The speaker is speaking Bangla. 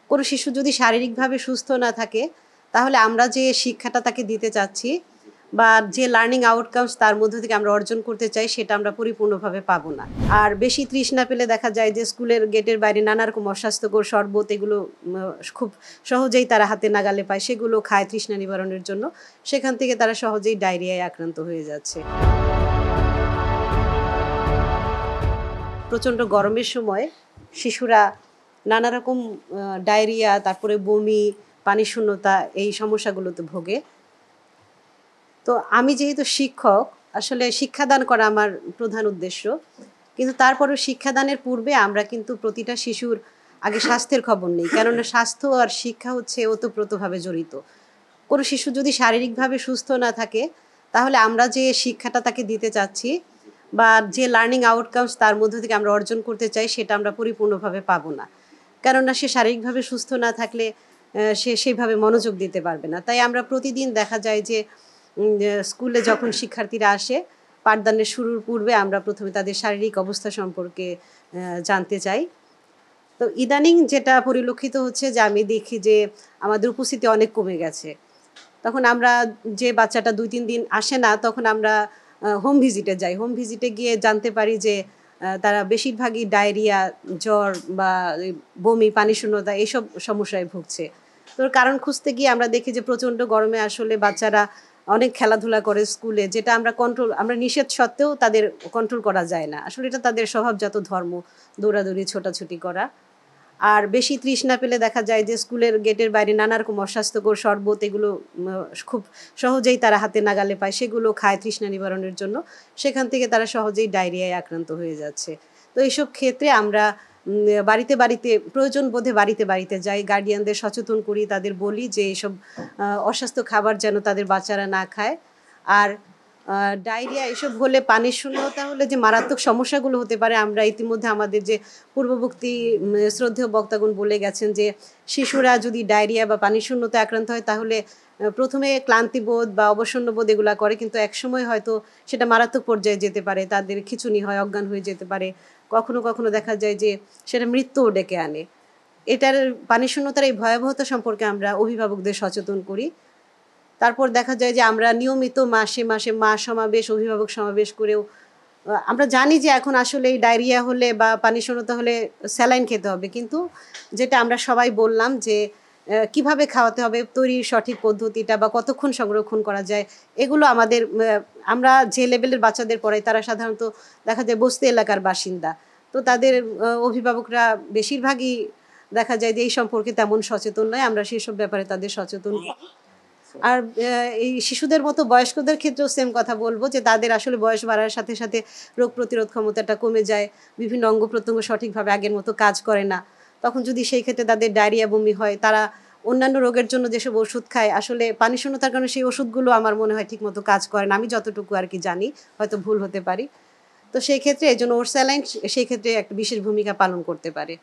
কোনো শিশু যদি শারীরিকভাবে সুস্থ না থাকে তাহলে আমরা যে শিক্ষাটা তাকে দিতে চাচ্ছি বা যে লার্নিং আউটকামস তার মধ্য থেকে আমরা অর্জন করতে চাই সেটা আমরা পরিপূর্ণভাবে পাবো না। আর বেশি তৃষ্ণা পেলে দেখা যায় যে স্কুলের গেটের বাইরে নানা রকম অস্বাস্থ্যকর শরবত এগুলো খুব সহজেই তারা হাতে নাগালে পায়, সেগুলো খায় তৃষ্ণা নিবারণের জন্য। সেখান থেকে তারা সহজেই ডায়রিয়ায় আক্রান্ত হয়ে যাচ্ছে। প্রচণ্ড গরমের সময় শিশুরা নানা রকম ডায়রিয়া, তারপরে বমি, পানি শূন্যতা এই সমস্যাগুলোতে ভোগে। তো আমি যেহেতু শিক্ষক, আসলে শিক্ষাদান করা আমার প্রধান উদ্দেশ্য, কিন্তু তারপরেও শিক্ষাদানের পূর্বে আমরা কিন্তু প্রতিটা শিশুর আগে স্বাস্থ্যের খবর নেই, কেননা স্বাস্থ্য আর শিক্ষা হচ্ছে ওতপ্রোতভাবে জড়িত। কোনো শিশু যদি শারীরিকভাবে সুস্থ না থাকে তাহলে আমরা যে শিক্ষাটা তাকে দিতে চাচ্ছি বা যে লার্নিং আউটকামস তার মধ্য থেকে আমরা অর্জন করতে চাই সেটা আমরা পরিপূর্ণভাবে পাবো না, কেননা সে শারীরিকভাবে সুস্থ না থাকলে সে সেইভাবে মনোযোগ দিতে পারবে না। তাই আমরা প্রতিদিন দেখা যায় যে স্কুলে যখন শিক্ষার্থীরা আসে, পাঠদানের শুরুর পূর্বে আমরা প্রথমে তাদের শারীরিক অবস্থা সম্পর্কে জানতে চাই। তো ইদানিং যেটা পরিলক্ষিত হচ্ছে যে আমি দেখি যে আমাদের উপস্থিতি অনেক কমে গেছে। তখন আমরা যে বাচ্চাটা ২-৩ দিন আসে না, তখন আমরা হোম ভিজিটে যাই। হোম ভিজিটে গিয়ে জানতে পারি যে তারা বেশিরভাগই ডায়রিয়া, জ্বর বা বমি, পানিশূন্যতা এইসব সমস্যায় ভুগছে। তো কারণ খুঁজতে গিয়ে আমরা দেখি যে প্রচণ্ড গরমে আসলে বাচ্চারা অনেক খেলাধুলা করে স্কুলে, যেটা আমরা নিষেধ সত্ত্বেও তাদের কন্ট্রোল করা যায় না। আসলে এটা তাদের স্বভাবজাত ধর্ম, দৌড়াদৌড়ি, ছোটাছুটি করা। আর বেশি তৃষ্ণা পেলে দেখা যায় যে স্কুলের গেটের বাইরে নানা রকম অস্বাস্থ্যকর শরবত এগুলো খুব সহজেই তারা হাতে নাগালে পায়, সেগুলো খায় তৃষ্ণা নিবারণের জন্য। সেখান থেকে তারা সহজেই ডায়রিয়ায় আক্রান্ত হয়ে যাচ্ছে। তো এইসব ক্ষেত্রে আমরা বাড়িতে বাড়িতে প্রয়োজন বোধে বাড়িতে বাড়িতে যাই, গার্ডিয়ানদের সচেতন করি, তাদের বলি যে এইসব অস্বাস্থ্য খাবার যেন তাদের বাচ্চারা না খায়। আর ডায়রিয়া এসব হলে, পানির শূন্যতা হলে যে মারাত্মক সমস্যাগুলো হতে পারে, আমরা ইতিমধ্যে আমাদের যে পূর্ববর্তী শ্রদ্ধেয় বক্তাগণ বলে গেছেন যে শিশুরা যদি ডায়রিয়া বা পানির শূন্যতায় আক্রান্ত হয় তাহলে প্রথমে ক্লান্তিবোধ বা অবসন্নবোধ এগুলা করে, কিন্তু একসময় হয়তো সেটা মারাত্মক পর্যায়ে যেতে পারে, তাদের খিঁচুনি হয়, অজ্ঞান হয়ে যেতে পারে, কখনো কখনো দেখা যায় যে সেটা মৃত্যুও ডেকে আনে। এটার পানির শূন্যতার এই ভয়াবহতা সম্পর্কে আমরা অভিভাবকদের সচেতন করি। তারপর দেখা যায় যে আমরা নিয়মিত মাসে মাসে মা সমাবেশ, অভিভাবক সমাবেশ করেও আমরা জানি যে এখন আসলে এই ডায়রিয়া হলে বা পানি শূন্যতা হলে স্যালাইন খেতে হবে, কিন্তু যেটা আমরা সবাই বললাম যে কিভাবে খাওয়াতে হবে, তৈরির সঠিক পদ্ধতিটা বা কতক্ষণ সংরক্ষণ করা যায়, এগুলো আমাদের আমরা যে লেভেলের বাচ্চাদের পড়াই তারা সাধারণত দেখা যায় বস্তি এলাকার বাসিন্দা। তো তাদের অভিভাবকরা বেশিরভাগই দেখা যায় যে এই সম্পর্কে তেমন সচেতন নয়, আমরা সেসব ব্যাপারে তাদের সচেতন। আর এই শিশুদের মতো বয়স্কদের ক্ষেত্রেও সেম কথা বলবো যে তাদের আসলে বয়স বাড়ার সাথে সাথে রোগ প্রতিরোধ ক্ষমতাটা কমে যায়, বিভিন্ন অঙ্গ প্রত্যঙ্গ সঠিকভাবে আগের মতো কাজ করে না। তখন যদি সেই ক্ষেত্রে তাদের ডায়রিয়া, বমি হয়, তারা অন্যান্য রোগের জন্য যেসব ওষুধ খায়, আসলে পানি শূন্যতার কারণে সেই ওষুধগুলো আমার মনে হয় ঠিকমতো কাজ করে না, আমি যতটুকু আর কি জানি, হয়তো ভুল হতে পারি। তো সেই ক্ষেত্রে এই জন্য ওর স্যালাইন সেই ক্ষেত্রে একটা বিশেষ ভূমিকা পালন করতে পারে।